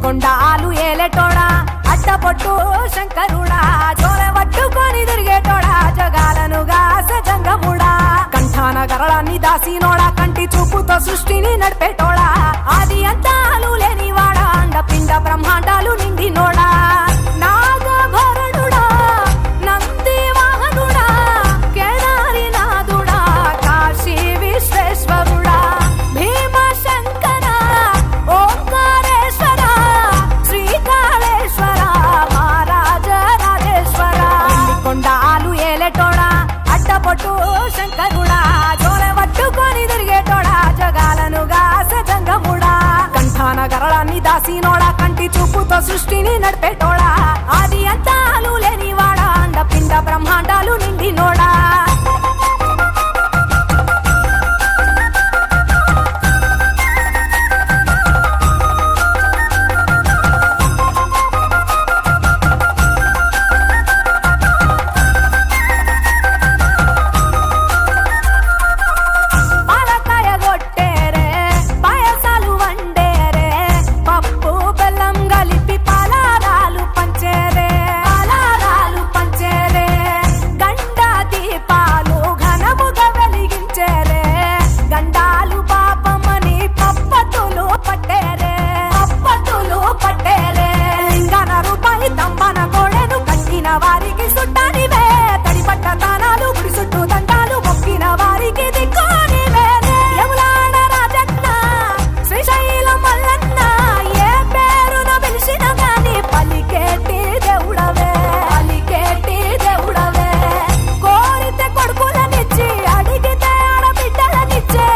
కొండాలు ఏలేటోడా అడ్డపొట్టు శంకరుడా జోలె పట్టుకొని తిరిగేటోడా జగాలను గాస జంగముడా కంఠాన గరళాన్ని దాసినోడా కంటి చూపుతో సృష్టిని నడిపేటోడా ఆది అంతాలు లేనివాడా అండపిండ బ్రహ్మాండాలు నిండినోడా నాగభరణుడా నంది వాహనుడా కేదారి నాథుడా కాశీ విశ్వేశ్వరుడా భీమ శంకర ఓంకారేశ్వర శ్రీకాళేశ్వర మహారాజ రాజేశ్వర కొండాలు ఏలేటోడా అడ్డపొట్టు శంకరుడా జోలె పట్టుకొని తిరిగేటోడా జగాలను గాస జంగముడా కంఠాన గరళాన్ని దాసినోడా కంటి చూపుతో సృష్టిని నడిపేటోడా ఆది అంతాలు లేనివాడా అండపిండ బ్రహ్మాండాలు నిండినోడా వారికి సుట్టానివే తడిపట్ట తానాలు గుడి చుట్టూ దండాలు మొక్కిన వారికి దిక్కునివే యములాడ రాజన్న శ్రీశైలం మల్లన్న ఏ పేరున పిలిచిన గాని పలికేటి దేవుడవే కోరితే కొడుకులనిచ్చి అడిగితే ఆడబిడ్డలనిచ్చే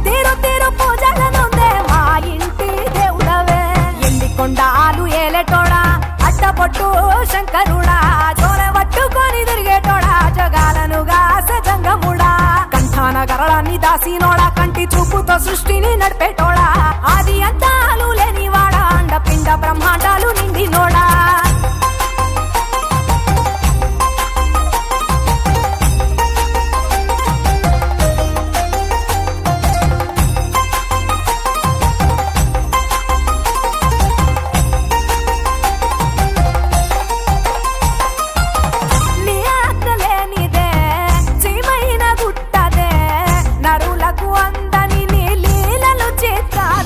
తీరు తీరు పూజలనుందే మా ఇంటి దేవుడవే ఎండి కొండాలు ఏలేటోడా అడ్డపొట్టు శంకరుడా జోలె పట్టుకొని తిరిగేటోడా జగాలను గాస జంగముడా కంఠాన గరళాన్ని దాసినోడా కంటి చూపుతో సృష్టిని నడిపేటోడా ఆది అంతాలు లేనివాడా అండపిండ బ్రహ్మాండాలు నిండినోడా నరులకు అందని నీ లీలలు చేస్తాదే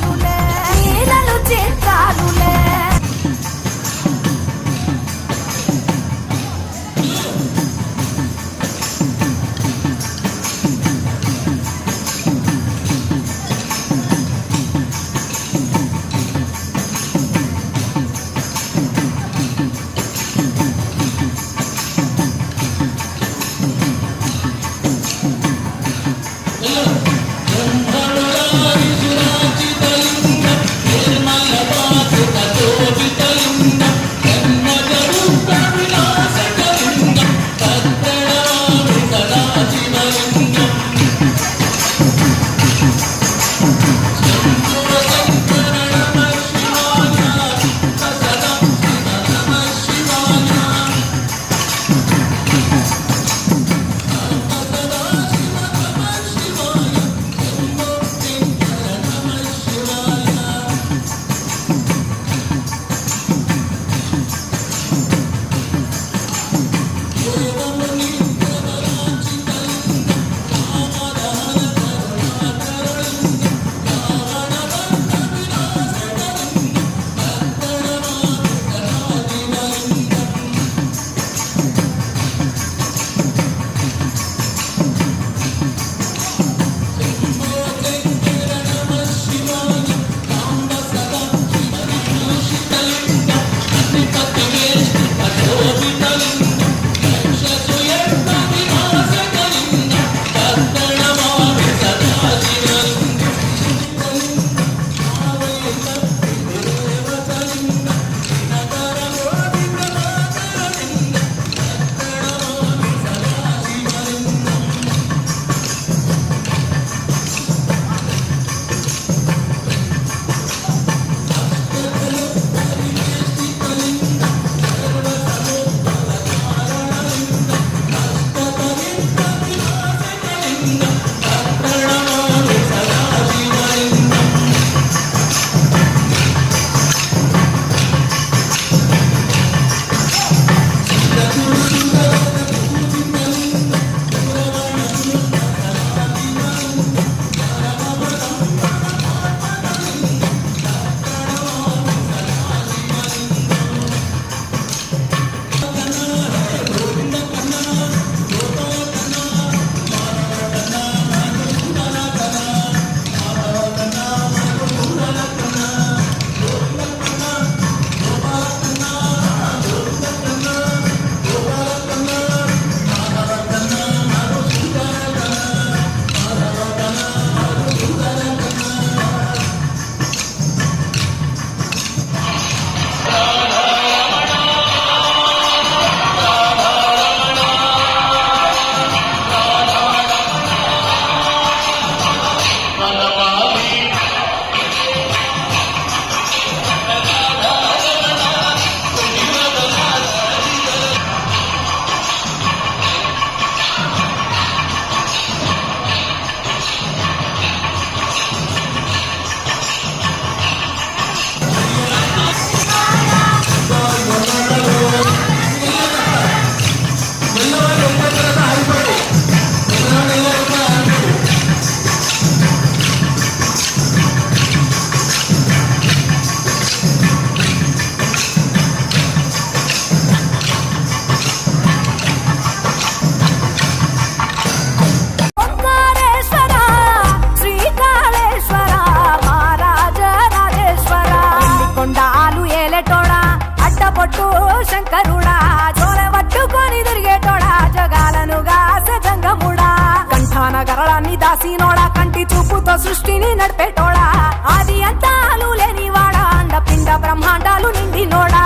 దాసినోడా కంటి చూపుతో సృష్టిని నడిపేటోడా ఆది అంతాలు లేనివాడా అండపిండ బ్రహ్మాండాలు నిండినోడా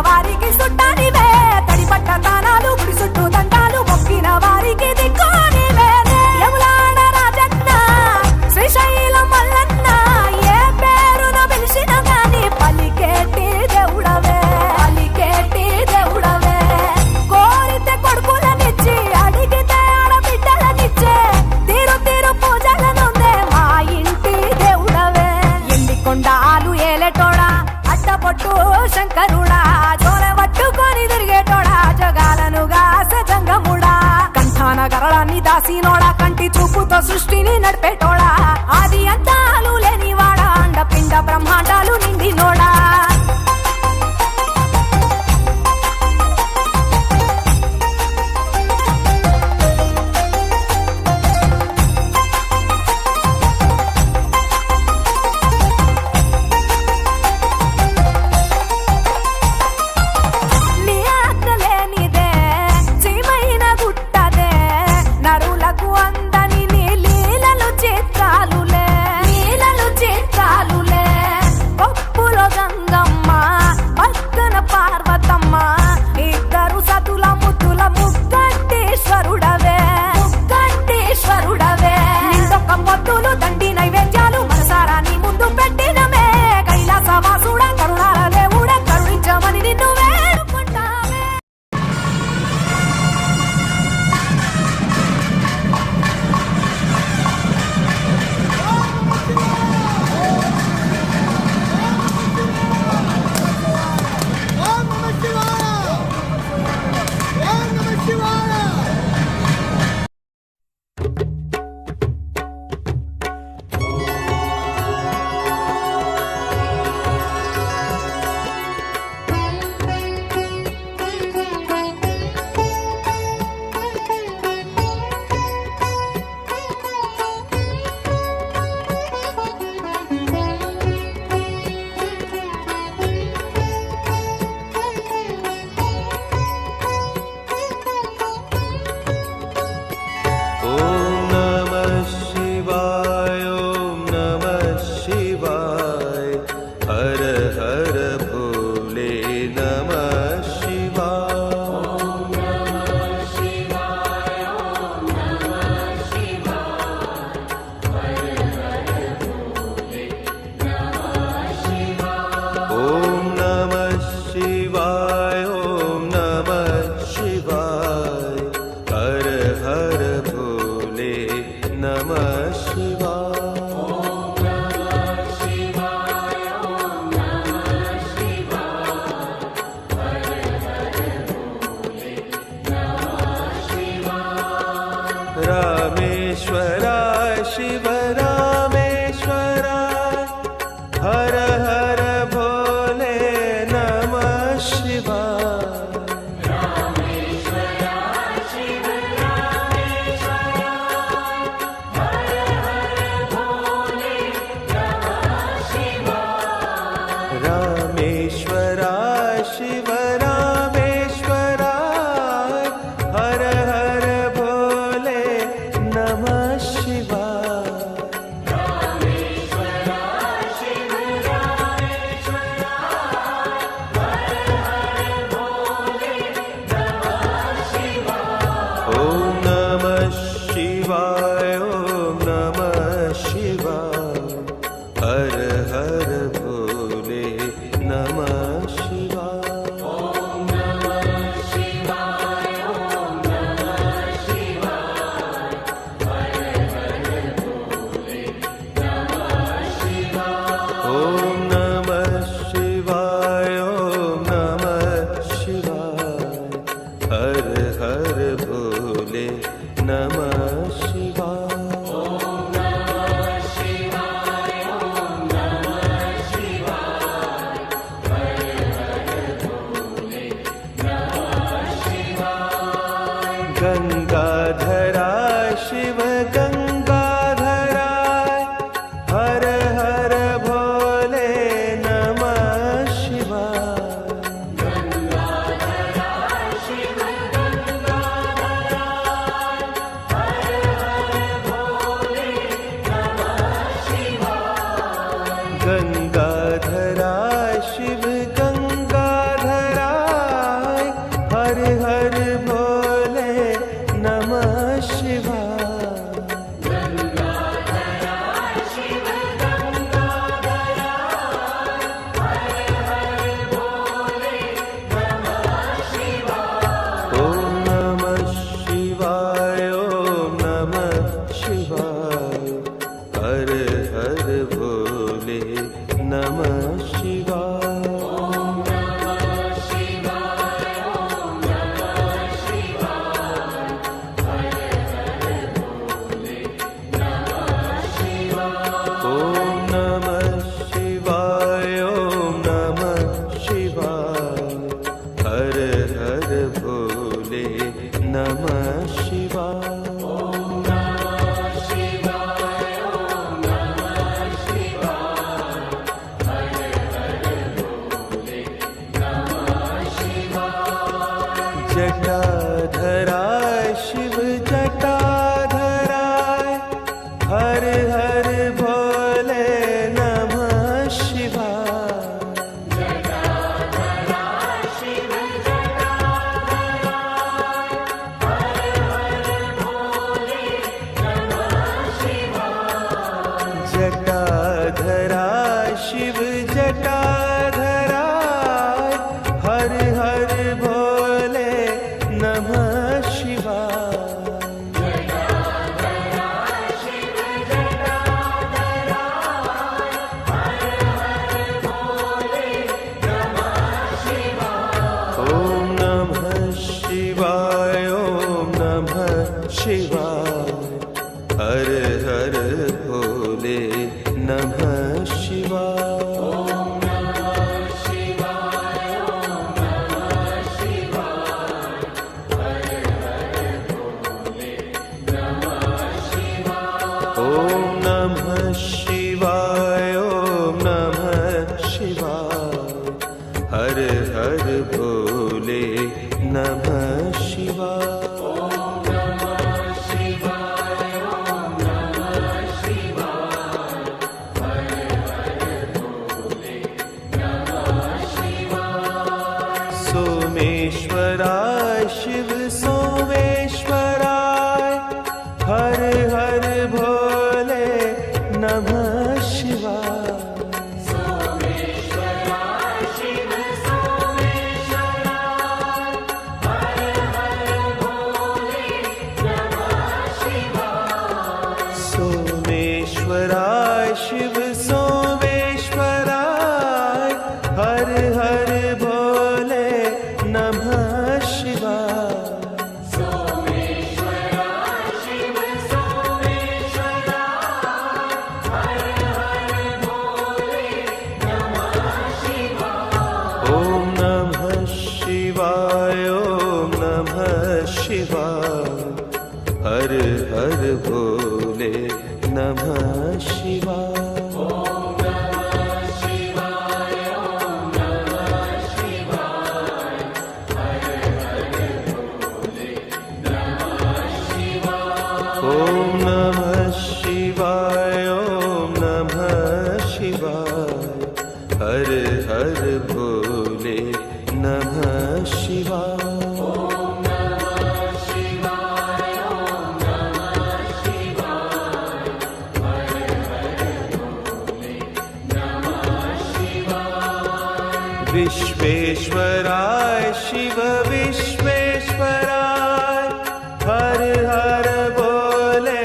వారికి సుట్టానివే తడిపట్ట తానాలు గుడి చుట్టూ దండాలు మొక్కిన వారికి దిక్కునివే యములాడ రాజన్న శ్రీశైలం మల్లన్న ఏ పేరున పిలిచిన గాని పలికేటి దేవుడవే కోరితే కొడుకులనిచ్చి అడిగితే ఆడబిడ్డలనిచ్చే తీరు తీరు పూజలనుందే మా ఇంటి దేవుడవే ఎన్ని కొండాలు ఏలేటోడా అడ్డపొట్టు శంకరుడా పట్టుకొని తిరిగేటోడా జగాలను గాసే జంగముడా కంఠాన గరళాన్ని దాసినోడా కంటి చూపుతో సృష్టిని నడిపేటోడా ఆది అంతాలు లేనివాడా అండపిండ బ్రహ్మాండాలు నిండినోడా గంగమ్మ हर हर भोले नमः शिवाय। सोमेश्वराय शिव सोमेश्वराय हर हर भोले नमः शिवाय। सोमेश्वराय शिव सोमेश्वराय हर हर भोले नमः शिवाय। सोमेश्वराय शिव सोमेश्वराय हर हर भोले नमः शिवाय। सोमेश्वराय शिव सोमेश्वराय हर हर भोले नमः शिवाय। ओम नमः शिवाय ओम नमः शिवाय हर हर भोले नमः शिवाय। ओम नमः शिवाय ओम नमः शिवाय हर हर भोले नमः शिवाय। विश्वेश्वराय शिव विश्वेश्वराय हर हर भोले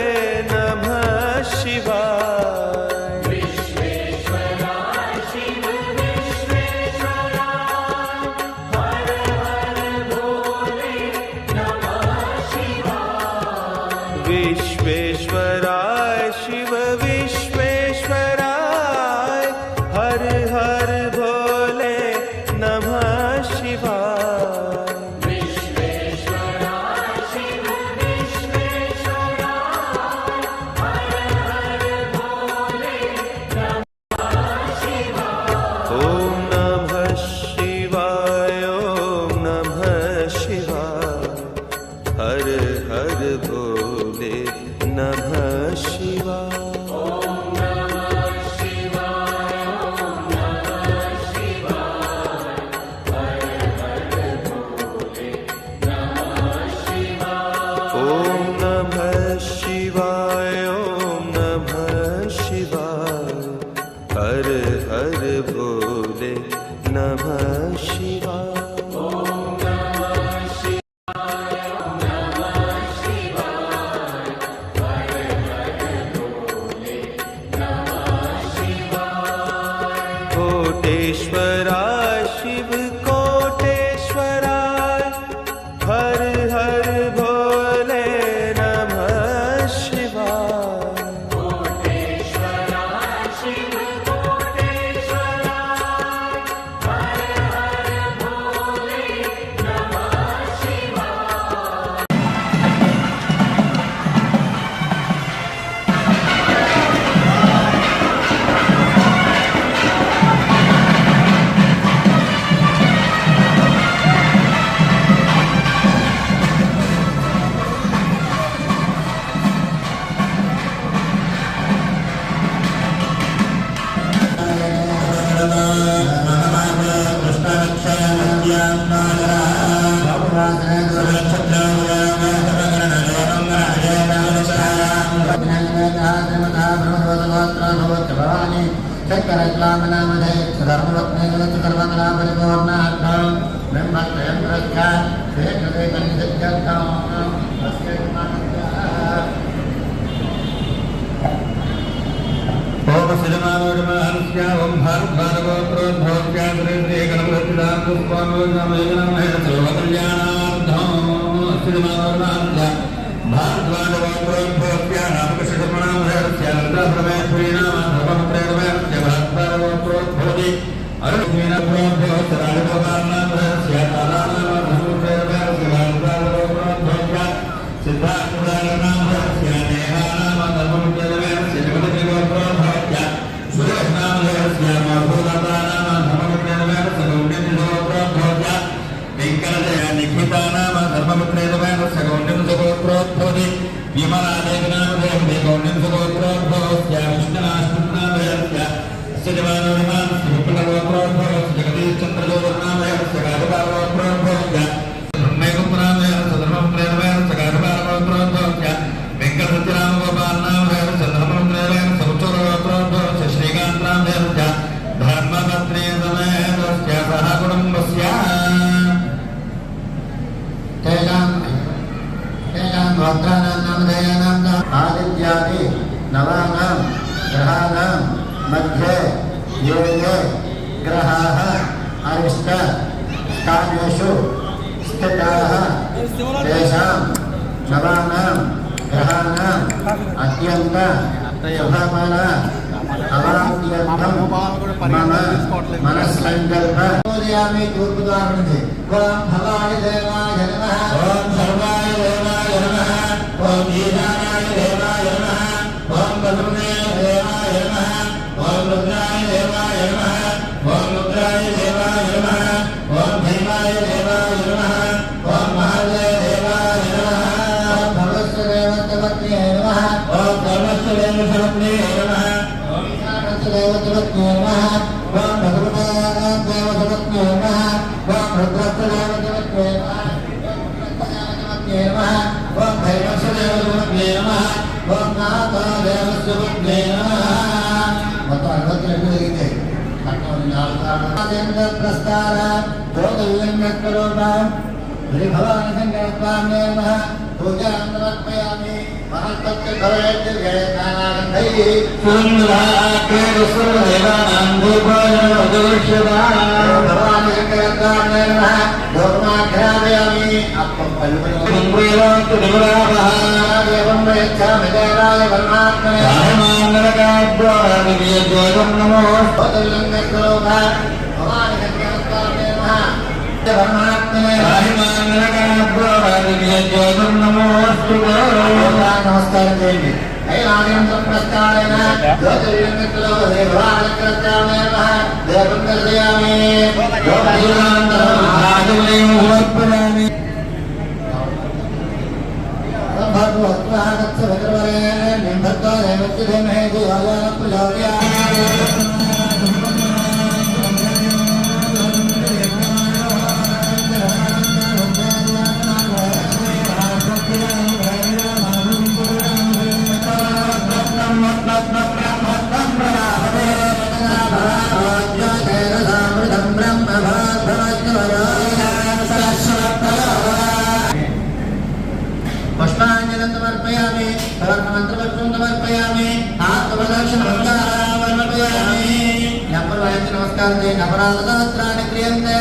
नमः शिवाय। विश्वेश्वराय शिव विश्वेश्वराय हर हर भोले नमः शिवाय। विश्वेश्वराय शिव विश्वेश्वराय हर हर भोले नमः शिवाय। विश्वेश्वराय शिव विश्वेश्वराय हर हर भोले नमः शिवाय। ओम नमः शिवाय ओम नमः शिवाय हर हर भोले नमः शिवाय। ओम नमः शिवाय ओम नमः शिवाय हर हर भोले नमः शिवाय। कोटेश्वराय शिव कोटेश्वराय हर हर भोले नमः शिवाय। कोटेश्वराय शिव कोटेश्वराय हर हर भोले नमः शिवाय। Sudah आदित्यादि नवानां ग्रहाणां मध्ये ये ये ग्रहाः अरिष्ट स्थानेषु स्थिताः तेषां नवानां ग्रहाणाम् अत्यन्त शुभफल अवाप्यर्थं मम मनस्सङ्कल्प पूजयामि पूर्वदारणिते ओम भवाय देवाय नमः ओम सर्वाय देवाय नमः ओम ईशानाय देवाय नमः ओम वरुणे देवाय नमः ओम रुद्राय देवाय नमः ओम रुद्राय देवाय नमः ओम भीमाय देवाय नमः ओम महादेव देवाय नमः ओम भगवस्य देवतवत्ये नमः ओम धर्मस्य देवतवत्ये नमः ओम ईशानस्य देवतवत्ये नमः ओम भगवते देवतवत्ये नमः ओम रुद्रस्य देवतवत्ये नमः ओम भैरवस्य देवतवत्ये नमः ओम नाथा देवस्य देवतवत्ये नमः ಮತ್ತು 62 ಇದೆ ಅಷ್ಟೊಂದು ಪ್ರಸ್ತಾರ ಯೋಗವಿಂಗಸ್ವರೂಪ ಶ್ರೀಭವಾನ ಸಂಕಲ್ಪಾಮ್ಯೇ ನಮಃ ಪೂಜಾಂ ಸಮರ್ಪಯಾಮಿ ಮಹತ್ತತ್ವ ಭವೇದ್ಯೈ ಸುಂದರಾಕೇಶ್ವರದೇವಾನಾಂ ಭೂಭೋಜನೋದೋಷ್ಯವಾನ್ ಭವಾನ ಸಂಕಲ್ಪಾಮ್ಯೇ ನಮಃ ಧರ್ಮಾಘ್ರಾಮಯಾಮಿ ಅಪ್ಪಂ ಪಲ್ಮಯೋಂಗ್ರೇವಾಂತು ನಿಮರಾಭಃ ದೇವಂ ಪ್ರಯಚ್ಛಾಮಿ ದೇವಾಯ ಪರಮಾತ್ಮನೇ रामनरकाद्वारिव्यजोगं नमो पदलिङ्गस्वरूप भवानि संकल्पाम्ये नमः परमात्मने रामनरकाद्वारिव्यजोगं नमोऽस्तु नमस्कारं देवी ऐलानिं संप्रस्तारेण ज्योतिर्लिङ्गस्वरूप भवानि संकल्पाम्ये नमः देवं दर्शयामि योगजीवान्तरं राजवलिं समर्पयामि भगवत्वागच्छ भद्रवरे निम्भत्वा देवस्य धीमहि धियो प्रचोदयात् पुष्पांजलिं समर्पयामि सर्वमन्त्रपुष्पं समर्पयामि आत्मप्रदक्षिणं समर्पयामि नमः नमस्कारं नमराधनानि क्रियन्ते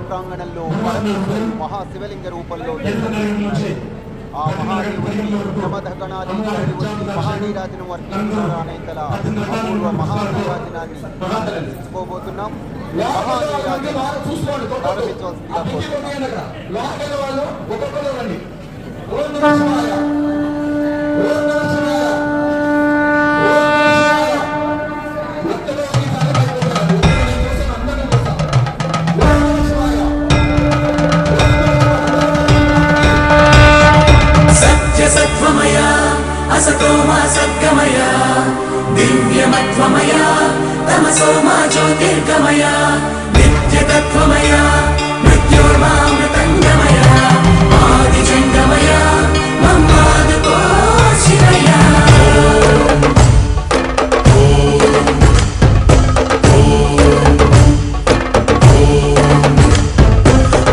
ప్రాంగణంలో మహాశివలింగ రూపంలో ఆ మహాదేవుడిని ప్రమథగణాది మహానీరాజనం వర్తించాలనేతల అపూర్వ మహానీరాజనాన్ని తీసుకోబోతున్నాం. మహానీరాజనం ప్రారంభించవలసిందిగా सत्वमय असतोमा सद्गमय दिव्यमत्वमय तमसोमा ज्योतिर्गमय नित्यतत्वमय मृत्योर्मामृतङ्गमय आदिजङ्गमय मम्मादुको शिवय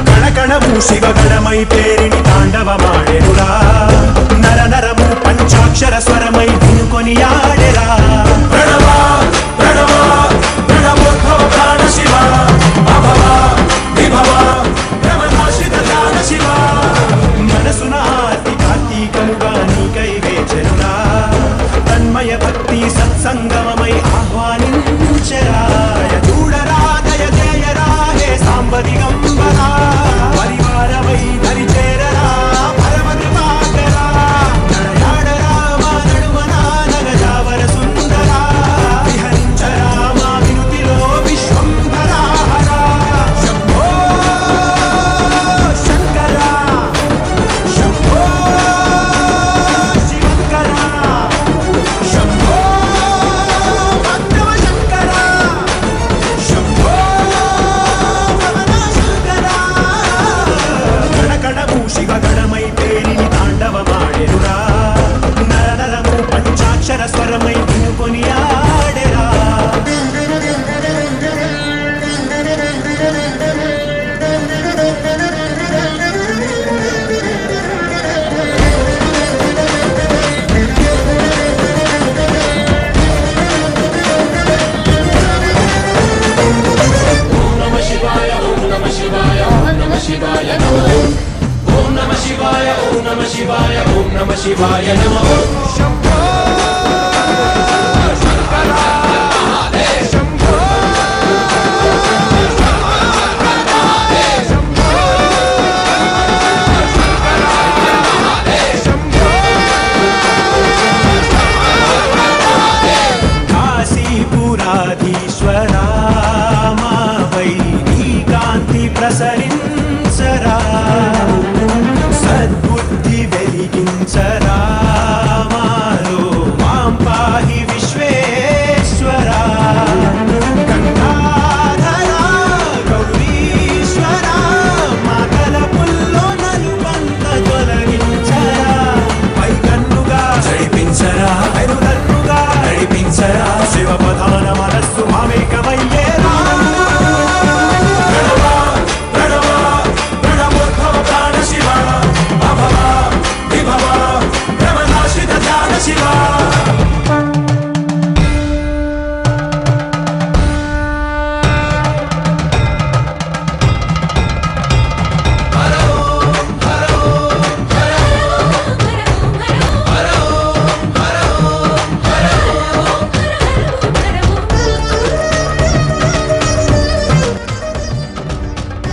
కణకణము శివగణమై పేరిని తాండవమాడెనురా నర నరము పంచాక్షర స్వరమై వినుకొని ఆడెరా ప్రణవ ప్రణవ ప్రణవోద్భవ ప్రాణ శివ అభవ విభవ ప్రమదాశిత ధ్యాన శివ మనసున ఆర్తి కార్తీకముగా నీకై వేచెనురా తన్మయ భక్తి సత్సంగమమై ఆహ్వానించెరా చూడరా దయ జయరా హే సాంబ దిగంబరా పరివారమై దరి చేరరా పరమ కృపాకరా నడయాడరా మా నడుమన నగజావర సుందరా విహరించరా మా వినుతిలో విశ్వంభరా హరా శంభో శివాయ నమః కాశీపురాధీశ్వర